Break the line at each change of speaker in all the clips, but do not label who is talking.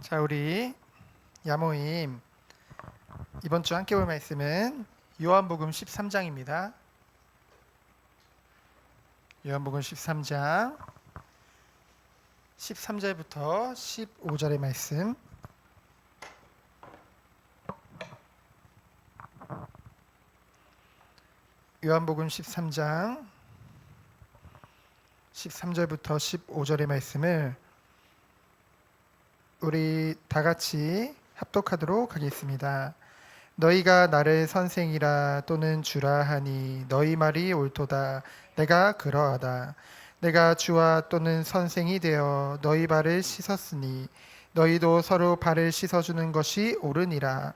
자, 우리 야모임 이번 주 함께 볼 말씀은 요한복음 13장입니다. 요한복음 13장 13절부터 15절의 말씀. 요한복음 13장 13절부터 15절의 말씀을 우리 다 같이 합독하도록 하겠습니다. 너희가 나를 선생이라 또는 주라 하니 너희 말이 옳도다. 내가 그러하다. 내가 주와 또는 선생이 되어 너희 발을 씻었으니 너희도 서로 발을 씻어주는 것이 옳으니라.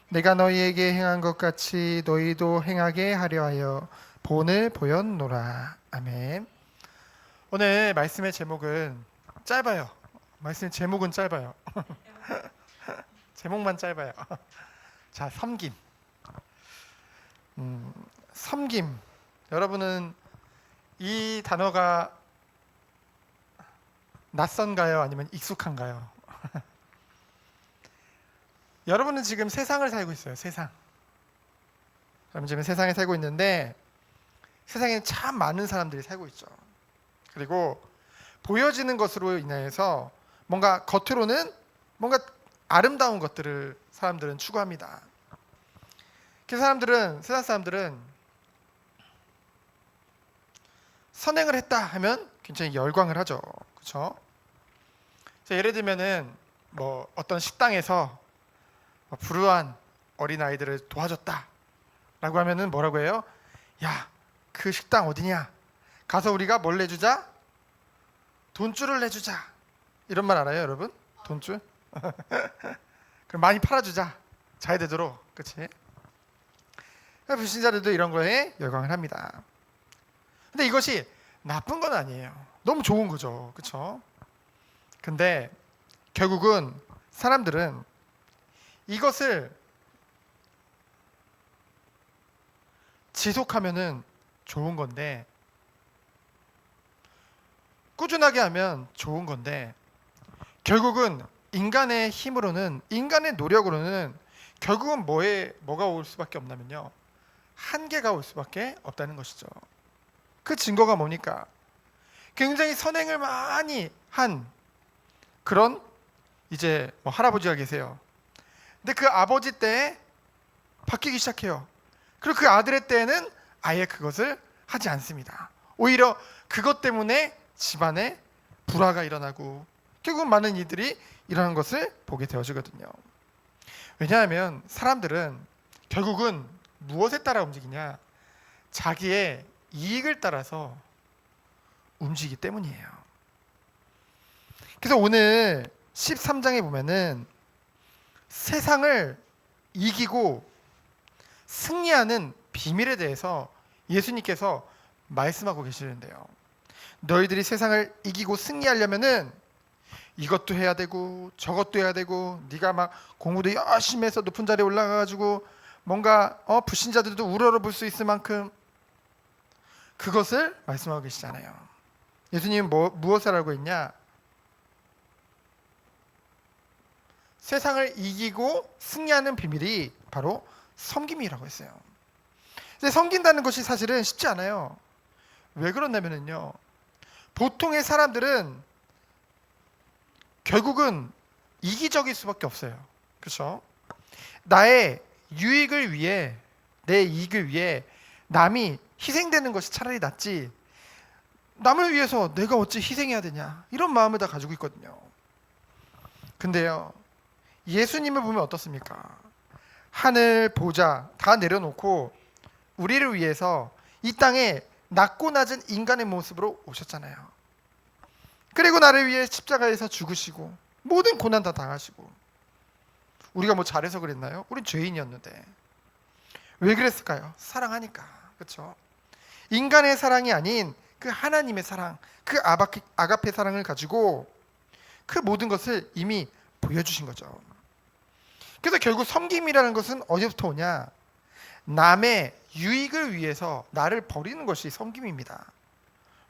내가 너희에게 행한 것 같이 너희도 행하게 하려 하여 본을 보였노라. 아멘. 오늘 말씀의 제목은 짧아요. 말씀 제목은 짧아요. 제목만 짧아요. 자, 섬김. 섬김. 여러분은 이 단어가 낯선가요? 아니면 익숙한가요? 여러분은 지금 세상을 살고 있어요. 세상. 여러분 지금 세상에 살고 있는데 세상에 참 많은 사람들이 살고 있죠. 그리고 보여지는 것으로 인해서 뭔가 겉으로는 뭔가 아름다운 것들을 사람들은 추구합니다. 그 사람들은, 세상 사람들은 선행을 했다 하면 굉장히 열광을 하죠. 그렇죠? 예를 들면은 뭐 어떤 식당에서 불우한 어린 아이들을 도와줬다 라고 하면은 뭐라고 해요? 야, 그 식당 어디냐? 가서 우리가 뭘 내주자? 돈줄을 내주자. 이런 말 알아요, 여러분? 돈줄? 그럼 많이 팔아주자. 잘 되도록. 그치? 불신자들도 이런 거에 열광을 합니다. 근데 이것이 나쁜 건 아니에요. 너무 좋은 거죠. 그쵸? 근데 결국은 사람들은 이것을 지속하면은 좋은 건데, 꾸준하게 하면 좋은 건데, 결국은 인간의 힘으로는, 인간의 노력으로는 결국은 뭐가 올 수밖에 없냐면요, 한계가 올 수밖에 없다는 것이죠. 그 증거가 뭡니까? 굉장히 선행을 많이 한 그런 이제 뭐 할아버지가 계세요. 근데 그 아버지 때에 바뀌기 시작해요. 그리고 그 아들의 때에는 아예 그것을 하지 않습니다. 오히려 그것 때문에 집안에 불화가 일어나고 결국 많은 이들이 일어난 것을 보게 되어지거든요. 왜냐하면 사람들은 결국은 무엇에 따라 움직이냐? 자기의 이익을 따라서 움직이기 때문이에요. 그래서 오늘 13장에 보면은 세상을 이기고 승리하는 비밀에 대해서 예수님께서 말씀하고 계시는데요. 너희들이 세상을 이기고 승리하려면은 이것도 해야 되고 저것도 해야 되고, 네가 막 공부도 열심히 해서 높은 자리에 올라가가지고 뭔가 불신자들도 우러러볼 수 있을 만큼, 그것을 말씀하고 계시잖아요. 예수님은 무엇을 알고 있냐? 세상을 이기고 승리하는 비밀이 바로 섬김이라고 했어요. 근데 섬긴다는 것이 사실은 쉽지 않아요. 왜 그러냐면요, 보통의 사람들은 결국은 이기적일 수밖에 없어요. 그렇죠? 나의 유익을 위해, 내 이익을 위해 남이 희생되는 것이 차라리 낫지, 남을 위해서 내가 어찌 희생해야 되냐, 이런 마음을 다 가지고 있거든요. 근데요, 예수님을 보면 어떻습니까? 하늘 보좌 다 내려놓고 우리를 위해서 이 땅에 낮고 낮은 인간의 모습으로 오셨잖아요. 그리고 나를 위해 십자가에서 죽으시고 모든 고난 다 당하시고. 우리가 뭐 잘해서 그랬나요? 우린 죄인이었는데. 왜 그랬을까요? 사랑하니까. 그렇죠? 인간의 사랑이 아닌 그 하나님의 사랑, 그 아가페 사랑을 가지고 그 모든 것을 이미 보여주신 거죠. 그래서 결국 섬김이라는 것은 어디부터 오냐? 남의 유익을 위해서 나를 버리는 것이 섬김입니다.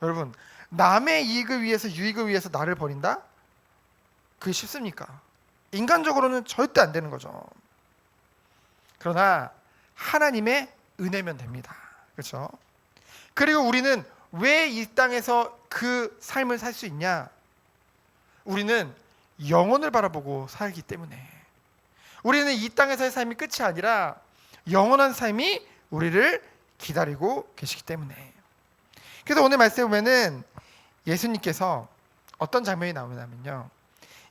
여러분, 남의 이익을 위해서, 유익을 위해서 나를 버린다? 그게 쉽습니까? 인간적으로는 절대 안 되는 거죠. 그러나 하나님의 은혜면 됩니다. 그렇죠? 그리고 우리는 왜 이 땅에서 그 삶을 살 수 있냐? 우리는 영혼을 바라보고 살기 때문에. 우리는 이 땅에서의 삶이 끝이 아니라 영원한 삶이 우리를 기다리고 계시기 때문에. 그래서 오늘 말씀에 보면은 예수님께서 어떤 장면이 나오냐면요,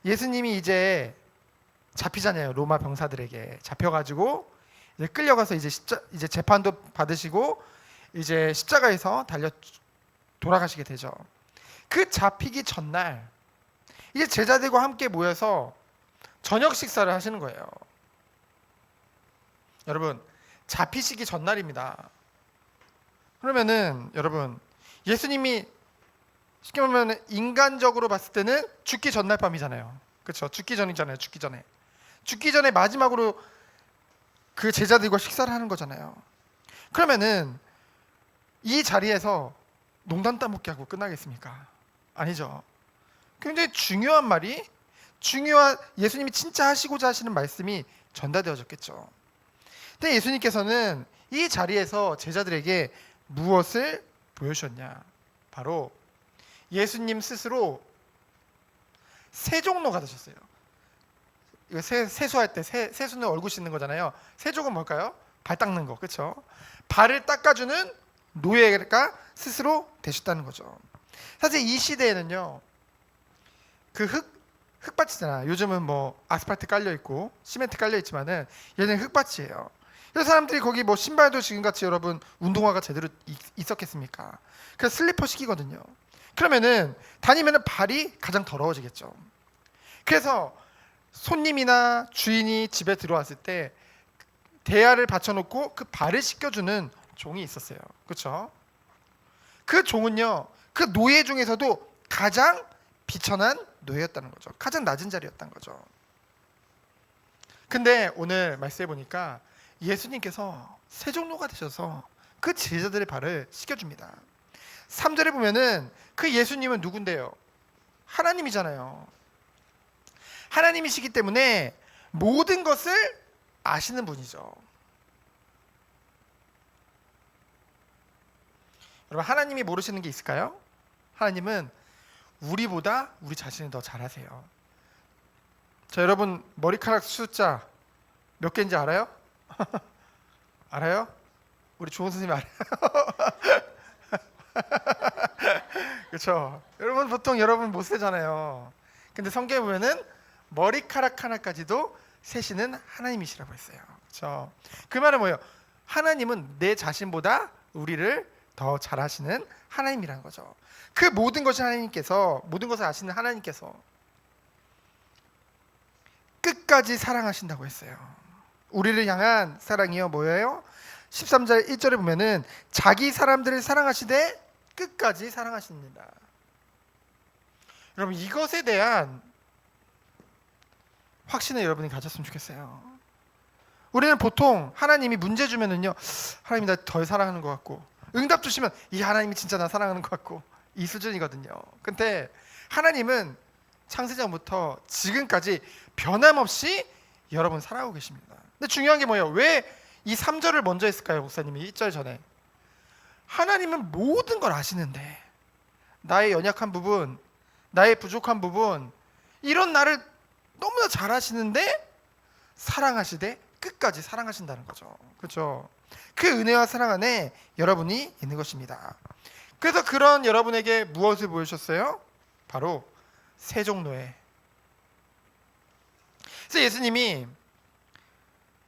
예수님이 이제 잡히잖아요. 로마 병사들에게 잡혀가지고 이제 끌려가서 이제 재판도 받으시고 이제 십자가에서 달려 돌아가시게 되죠. 그 잡히기 전날 이제 제자들과 함께 모여서 저녁 식사를 하시는 거예요. 여러분, 잡히시기 전날입니다. 그러면은 여러분, 예수님이 쉽게 말하면 인간적으로 봤을 때는 죽기 전날 밤이잖아요. 그렇죠? 죽기 전이잖아요. 죽기 전에 마지막으로 그 제자들과 식사를 하는 거잖아요. 그러면은 이 자리에서 농담 따먹기 하고 끝나겠습니까? 아니죠. 굉장히 중요한 말이, 중요한 예수님이 진짜 하시고자 하시는 말씀이 전달되어졌겠죠. 근데 예수님께서는 이 자리에서 제자들에게 무엇을 보여주셨냐? 바로 예수님 스스로 세종로가 되셨어요. 이거 세수할 때 세수는 얼굴 씻는 거잖아요. 세족은 뭘까요? 발 닦는 거, 그렇죠? 발을 닦아주는 노예가 스스로 되셨다는 거죠. 사실 이 시대에는요, 그 흙밭이잖아. 요즘은 뭐 아스팔트 깔려 있고 시멘트 깔려 있지만은 얘는 흙밭이에요. 그래서 사람들이 거기 뭐 신발도 지금같이 여러분 운동화가 제대로 있었겠습니까? 그래서 슬리퍼 시키거든요. 그러면은 다니면은 발이 가장 더러워지겠죠. 그래서 손님이나 주인이 집에 들어왔을 때 대야를 받쳐놓고 그 발을 씻겨주는 종이 있었어요. 그렇죠? 그 종은요, 그 노예 중에서도 가장 비천한 노예였다는 거죠. 가장 낮은 자리였다는 거죠. 근데 오늘 말씀해 보니까 예수님께서 세종로가 되셔서 그 제자들의 발을 씻겨줍니다. 3절에 보면은 그 예수님은 누군데요? 하나님이잖아요. 하나님이시기 때문에 모든 것을 아시는 분이죠. 여러분, 하나님이 모르시는 게 있을까요? 하나님은 우리보다 우리 자신을 더 잘 아세요. 자, 여러분 머리카락 숫자 몇 개인지 알아요? 알아요? 우리 조은 선생님 알아요? 그렇죠? 여러분 보통 여러분 못 세잖아요. 근데 성경에 보면은 머리카락 하나까지도 세시는 하나님이시라고 했어요. 그렇죠? 그 말은 뭐예요? 하나님은 내 자신보다 우리를 더 잘하시는 하나님이라는 거죠. 그 모든 것이 하나님께서, 모든 것을 아시는 하나님께서 끝까지 사랑하신다고 했어요. 우리를 향한 사랑이요 뭐예요? 13절 1절에 보면은 자기 사람들을 사랑하시되 끝까지 사랑하십니다. 여러분, 이것에 대한 확신을 여러분이 가졌으면 좋겠어요. 우리는 보통 하나님이 문제 주면은요, 하나님이 나 덜 사랑하는 것 같고, 응답 주시면 이 하나님이 진짜 나 사랑하는 것 같고, 이 수준이거든요. 근데 하나님은 창세전부터 지금까지 변함없이 여러분 사랑하고 계십니다. 근데 중요한 게 뭐예요? 왜 이 3절을 먼저 했을까요? 목사님이 1절 전에. 하나님은 모든 걸 아시는데 나의 연약한 부분, 나의 부족한 부분, 이런 나를 너무나 잘 아시는데 사랑하시되 끝까지 사랑하신다는 거죠. 그렇죠? 그 은혜와 사랑 안에 여러분이 있는 것입니다. 그래서 그런 여러분에게 무엇을 보여주셨어요? 바로 세종로에. 그래서 예수님이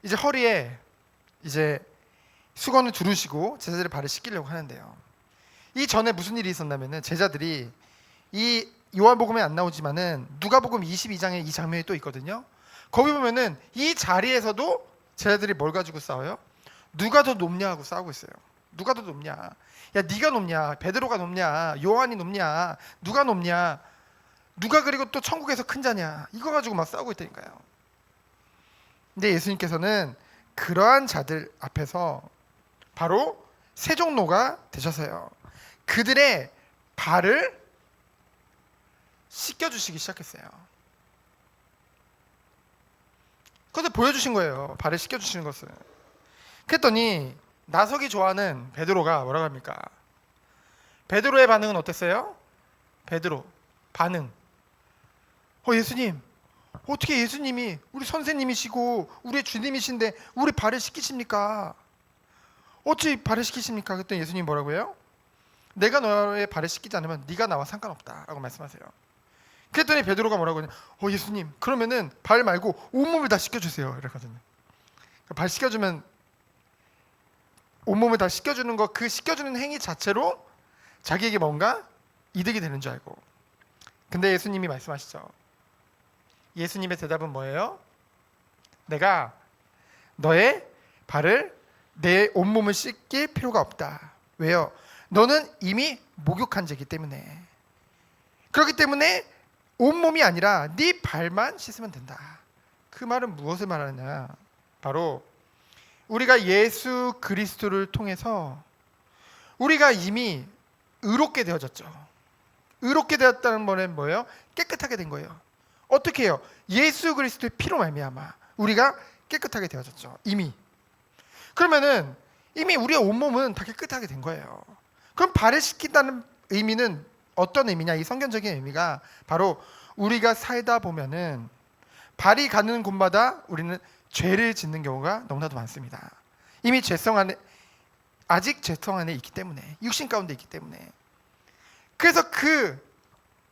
이제 허리에 이제 수건을 두르시고 제자들의 발을 씻기려고 하는데요. 이 전에 무슨 일이 있었냐면은 제자들이, 이 요한복음에 안 나오지만은 누가복음 22장에 이 장면이 또 있거든요. 거기 보면은 이 자리에서도 제자들이 뭘 가지고 싸워요? 누가 더 높냐 하고 싸우고 있어요. 누가 더 높냐? 야, 네가 높냐? 베드로가 높냐? 요한이 높냐? 누가 높냐? 누가 그리고 또 천국에서 큰 자냐? 이거 가지고 막 싸우고 있다니까요. 근데 예수님께서는 그러한 자들 앞에서 바로 세종로가 되셔서요, 그들의 발을 씻겨주시기 시작했어요. 그것을 보여주신 거예요. 발을 씻겨주시는 것을. 그랬더니 나서기 좋아하는 베드로가 뭐라고 합니까? 베드로의 반응은 어땠어요? 베드로 반응. 예수님, 어떻게 예수님이 우리 선생님이시고 우리의 주님이신데 우리 발을 씻기십니까? 어찌 발을 씻기십니까? 그랬더니 예수님이 뭐라고 해요? 내가 너의 발을 씻기지 않으면 네가 나와 상관없다라고 말씀하세요. 그랬더니 베드로가 뭐라고 하냐? 예수님, 그러면은 발 말고 온몸을 다 씻겨주세요. 이랬거든요. 발 씻겨주면 온몸을 다 씻겨주는 거, 그 씻겨주는 행위 자체로 자기에게 뭔가 이득이 되는 줄 알고. 근데 예수님이 말씀하시죠. 예수님의 대답은 뭐예요? 내가 너의 발을 내 온몸을 씻길 필요가 없다. 왜요? 너는 이미 목욕한 자이기 때문에. 그렇기 때문에 온몸이 아니라 네 발만 씻으면 된다. 그 말은 무엇을 말하느냐? 바로 우리가 예수 그리스도를 통해서 우리가 이미 의롭게 되어졌죠. 의롭게 되었다는 말은 뭐예요? 깨끗하게 된 거예요. 어떻게 해요? 예수 그리스도의 피로 말미암아 우리가 깨끗하게 되어졌죠. 이미. 그러면은 이미 우리의 온몸은 다 깨끗하게 된 거예요. 그럼 발을 씻긴다는 의미는 어떤 의미냐? 이 성경적인 의미가 바로 우리가 살다 보면은 발이 가는 곳마다 우리는 죄를 짓는 경우가 너무나도 많습니다. 이미 아직 죄성 안에 있기 때문에, 육신 가운데 있기 때문에. 그래서 그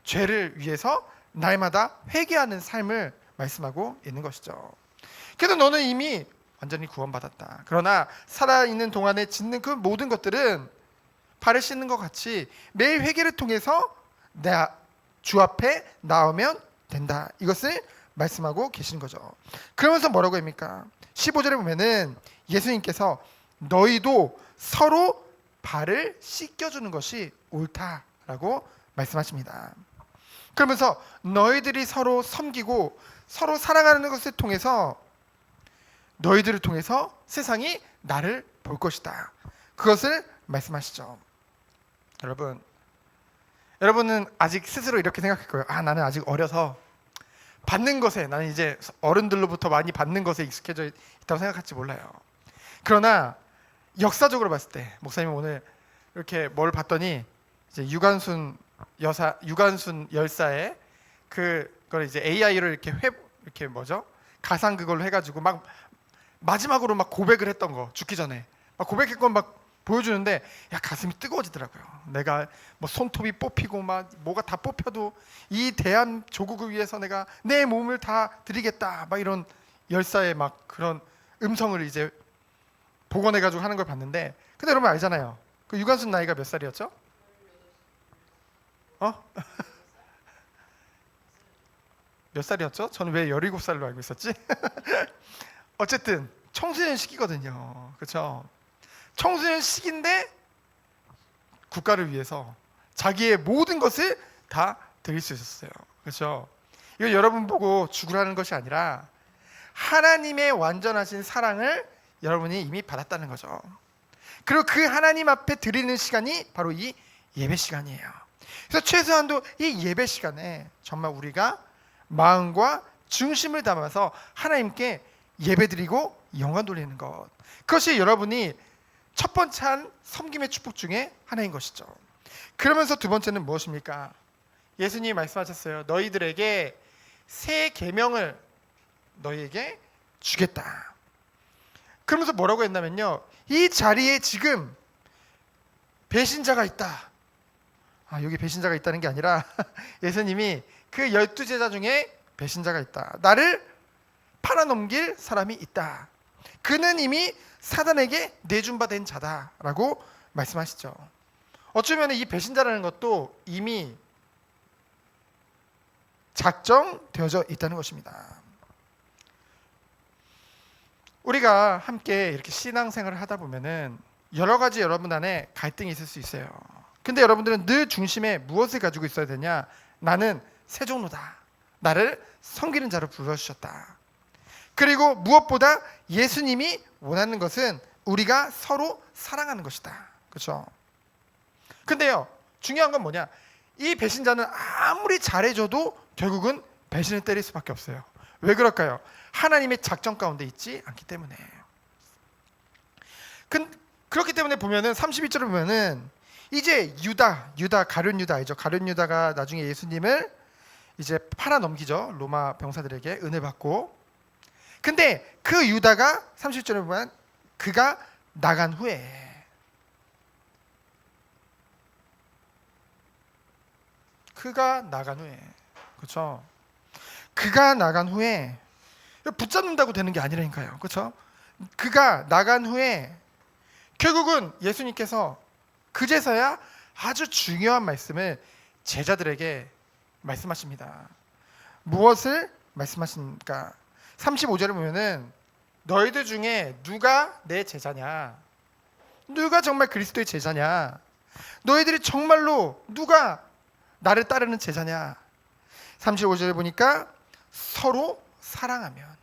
죄를 위해서 날마다 회개하는 삶을 말씀하고 있는 것이죠. 그래서 너는 이미 완전히 구원받았다. 그러나 살아있는 동안에 짓는 그 모든 것들은 발을 씻는 것 같이 매일 회개를 통해서 내 주 앞에 나오면 된다. 이것을 말씀하고 계신 거죠. 그러면서 뭐라고 합니까? 15절에 보면은 예수님께서 너희도 서로 발을 씻겨주는 것이 옳다라고 말씀하십니다. 그러면서 너희들이 서로 섬기고 서로 사랑하는 것을 통해서 너희들을 통해서 세상이 나를 볼 것이다. 그것을 말씀하시죠. 여러분은 아직 스스로 이렇게 생각할 거예요. 나는 아직 어려서 받는 것에, 나는 이제 어른들로부터 많이 받는 것에 익숙해져 있다고 생각할지 몰라요. 그러나 역사적으로 봤을 때, 목사님 오늘 이렇게 뭘 봤더니 이제 유관순 열사의 그걸 이제 AI를 이렇게 가상 그걸로 해가지고 막 마지막으로 막 고백을 했던 거, 죽기 전에 막 고백했건 막 보여주는데 가슴이 뜨거워지더라고요. 내가 뭐 손톱이 뽑히고 막 뭐가 다 뽑혀도 이 대한 조국을 위해서 내가 내 몸을 다 드리겠다, 막 이런 열사의 막 그런 음성을 이제 복원해가지고 하는 걸 봤는데, 근데 여러분 알잖아요. 그 유관순 나이가 몇 살이었죠? 몇 살이었죠? 저는 왜 17살로 알고 있었지? 어쨌든 청소년 시기거든요. 그렇죠? 청소년 시기인데 국가를 위해서 자기의 모든 것을 다 드릴 수 있었어요. 그렇죠? 이거 여러분 보고 죽으라는 것이 아니라 하나님의 완전하신 사랑을 여러분이 이미 받았다는 거죠. 그리고 그 하나님 앞에 드리는 시간이 바로 이 예배 시간이에요. 그래서 최소한도 이 예배 시간에 정말 우리가 마음과 중심을 담아서 하나님께 예배드리고 영광 돌리는 것, 그것이 여러분이 첫 번째 한 섬김의 축복 중에 하나인 것이죠. 그러면서 두 번째는 무엇입니까? 예수님이 말씀하셨어요. 너희들에게 새 계명을 너희에게 주겠다. 그러면서 뭐라고 했냐면요, 이 자리에 지금 배신자가 있다. 여기 배신자가 있다는 게 아니라 예수님이 그 12제자 중에 배신자가 있다. 나를 팔아넘길 사람이 있다. 그는 이미 사단에게 내준 바 된 자다라고 말씀하시죠. 어쩌면 이 배신자라는 것도 이미 작정되어져 있다는 것입니다. 우리가 함께 이렇게 신앙생활을 하다 보면은 여러 가지 여러분 안에 갈등이 있을 수 있어요. 근데 여러분들은 늘 중심에 무엇을 가지고 있어야 되냐? 나는 세종로다. 나를 섬기는 자로 불러주셨다. 그리고 무엇보다 예수님이 원하는 것은 우리가 서로 사랑하는 것이다. 그렇죠? 근데요, 중요한 건 뭐냐? 이 배신자는 아무리 잘해줘도 결국은 배신을 때릴 수밖에 없어요. 왜 그럴까요? 하나님의 작전 가운데 있지 않기 때문에. 그렇기 때문에 보면은 31절을 보면은 이제 유다 가룟 유다 알죠? 가룟 유다가 나중에 예수님을 이제 팔아 넘기죠. 로마 병사들에게 은혜 받고. 근데 그 유다가 30절에 보면 그가 나간 후에 그렇죠? 그가 나간 후에 붙잡는다고 되는 게 아니라니까요. 그렇죠? 그가 나간 후에 결국은 예수님께서 그제서야 아주 중요한 말씀을 제자들에게 말씀하십니다. 무엇을 말씀하십니까? 35절을 보면은 너희들 중에 누가 내 제자냐? 누가 정말 그리스도의 제자냐? 너희들이 정말로 누가 나를 따르는 제자냐? 35절에 보니까 서로 사랑하면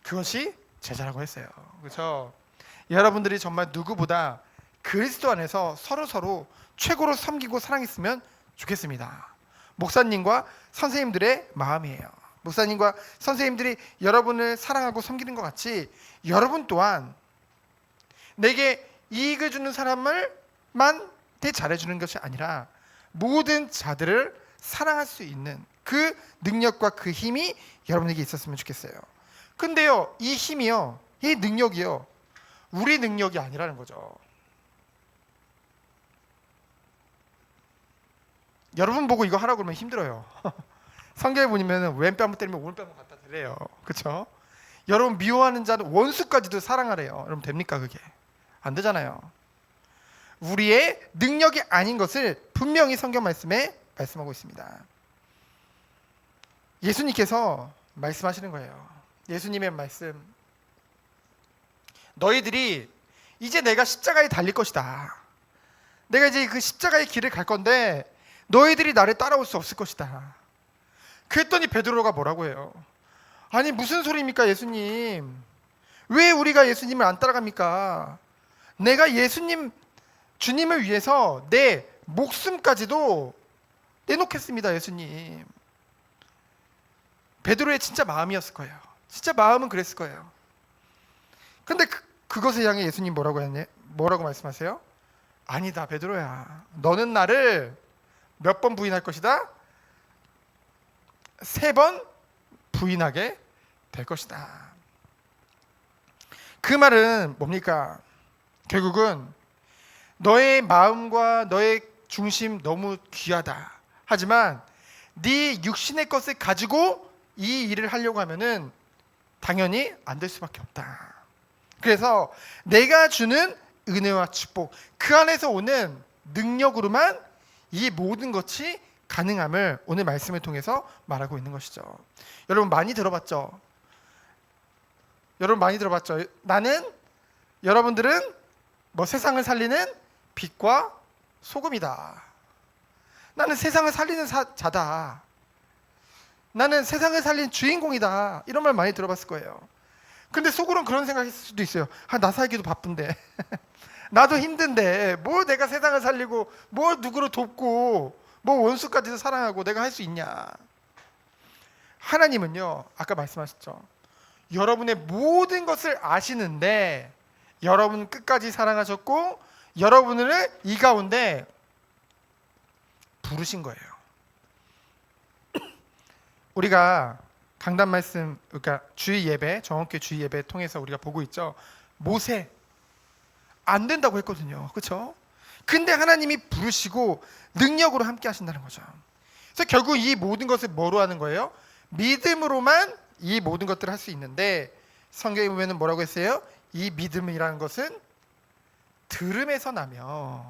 그것이 제자라고 했어요. 그렇죠? 여러분들이 정말 누구보다 그리스도 안에서 서로 최고로 섬기고 사랑했으면 좋겠습니다. 목사님과 선생님들의 마음이에요. 목사님과 선생님들이 여러분을 사랑하고 섬기는 것 같이 여러분 또한 내게 이익을 주는 사람을만 잘해주는 것이 아니라 모든 자들을 사랑할 수 있는 그 능력과 그 힘이 여러분에게 있었으면 좋겠어요. 근데요, 이 힘이요, 이 능력이요, 우리 능력이 아니라는 거죠. 여러분 보고 이거 하라고 그러면 힘들어요. 성경에 보면 왼뺨을 때리면 오른뺨을 갖다 대래요. 그렇죠? 여러분 미워하는 자는 원수까지도 사랑하래요. 여러분 됩니까 그게? 안 되잖아요. 우리의 능력이 아닌 것을 분명히 성경 말씀에 말씀하고 있습니다. 예수님께서 말씀하시는 거예요. 예수님의 말씀. 너희들이 이제 내가 십자가에 달릴 것이다. 내가 이제 그 십자가의 길을 갈 건데 너희들이 나를 따라올 수 없을 것이다. 그랬더니 베드로가 뭐라고 해요? 아니 무슨 소리입니까 예수님? 왜 우리가 예수님을 안 따라갑니까? 내가 예수님 주님을 위해서 내 목숨까지도 내놓겠습니다 예수님. 베드로의 진짜 마음이었을 거예요. 진짜 마음은 그랬을 거예요. 근데 그것을 향해 예수님 뭐라고 말씀하세요? 아니다 베드로야, 너는 나를 몇 번 부인할 것이다? 3번 부인하게 될 것이다. 그 말은 뭡니까? 결국은 너의 마음과 너의 중심 너무 귀하다. 하지만 네 육신의 것을 가지고 이 일을 하려고 하면은 당연히 안 될 수밖에 없다. 그래서 내가 주는 은혜와 축복, 그 안에서 오는 능력으로만 이 모든 것이 가능함을 오늘 말씀을 통해서 말하고 있는 것이죠. 여러분 많이 들어봤죠? 여러분들은 뭐 세상을 살리는 빛과 소금이다. 나는 세상을 살리는 자다. 나는 세상을 살린 주인공이다. 이런 말 많이 들어봤을 거예요. 근데 속으로는 그런 생각했을 수도 있어요. 나 살기도 바쁜데 나도 힘든데 뭘 내가 세상을 살리고 뭘 누구를 돕고 뭐 원수까지도 사랑하고 내가 할 수 있냐. 하나님은요, 아까 말씀하셨죠, 여러분의 모든 것을 아시는데 여러분 끝까지 사랑하셨고 여러분을 이 가운데 부르신 거예요. 우리가 강단 말씀, 그러니까 주의 예배, 정원교회 주의 예배 통해서 우리가 보고 있죠. 모세 안 된다고 했거든요. 그렇죠? 근데 하나님이 부르시고 능력으로 함께 하신다는 거죠. 그래서 결국 이 모든 것을 뭐로 하는 거예요? 믿음으로만 이 모든 것들을 할 수 있는데 성경에 보면 뭐라고 했어요? 이 믿음이라는 것은 들음에서 나며,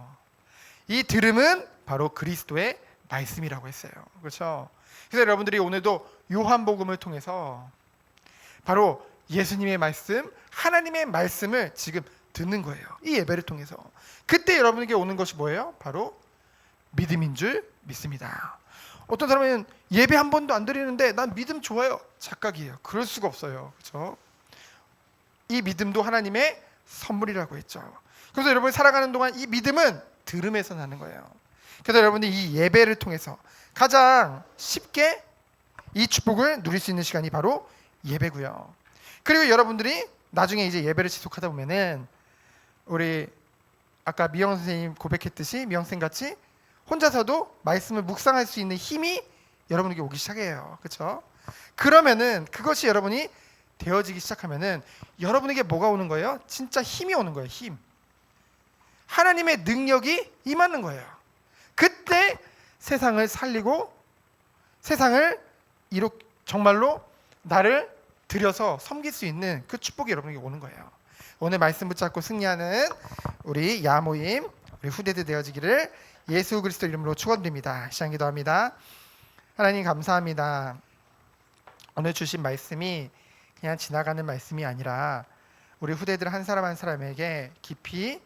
이 들음은 바로 그리스도의 말씀이라고 했어요. 그렇죠? 그래서 여러분들이 오늘도 요한복음을 통해서 바로 예수님의 말씀, 하나님의 말씀을 지금 듣는 거예요. 이 예배를 통해서. 그때 여러분에게 오는 것이 뭐예요? 바로 믿음인 줄 믿습니다. 어떤 사람은 예배 한 번도 안 드리는데 난 믿음 좋아요. 착각이에요. 그럴 수가 없어요. 그렇죠? 이 믿음도 하나님의 선물이라고 했죠. 그래서 여러분이 살아가는 동안 이 믿음은 들음에서 나는 거예요. 그래서 여러분들이 이 예배를 통해서 가장 쉽게 이 축복을 누릴 수 있는 시간이 바로 예배고요. 그리고 여러분들이 나중에 이제 예배를 지속하다 보면은 우리 아까 미영 선생님 고백했듯이 미영 쌤 같이 혼자서도 말씀을 묵상할 수 있는 힘이 여러분에게 오기 시작해요. 그렇죠? 그러면은 그것이 여러분이 되어지기 시작하면은 여러분에게 뭐가 오는 거예요? 진짜 힘이 오는 거예요. 힘. 하나님의 능력이 임하는 거예요. 그때 세상을 살리고 세상을 정말로 나를 들여서 섬길 수 있는 그 축복이 여러분에게 오는 거예요. 오늘 말씀 붙잡고 승리하는 우리 야모임, 우리 후대들 되어지기를 예수 그리스도 이름으로 축원드립니다. 시간 기도합니다. 하나님 감사합니다. 오늘 주신 말씀이 그냥 지나가는 말씀이 아니라 우리 후대들 한 사람 한 사람에게 깊이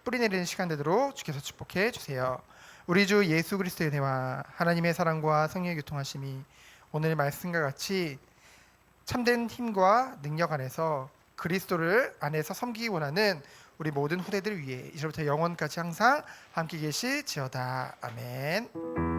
뿌리내리는 시간 되도록 주께서 축복해 주세요. 우리 주 예수 그리스도의 은혜와 하나님의 사랑과 성령의 교통하심이 오늘 말씀과 같이 참된 힘과 능력 안에서 그리스도를 안에서 섬기기 원하는 우리 모든 후대들 위해 이제부터 영원까지 항상 함께 계실지어다. 아멘.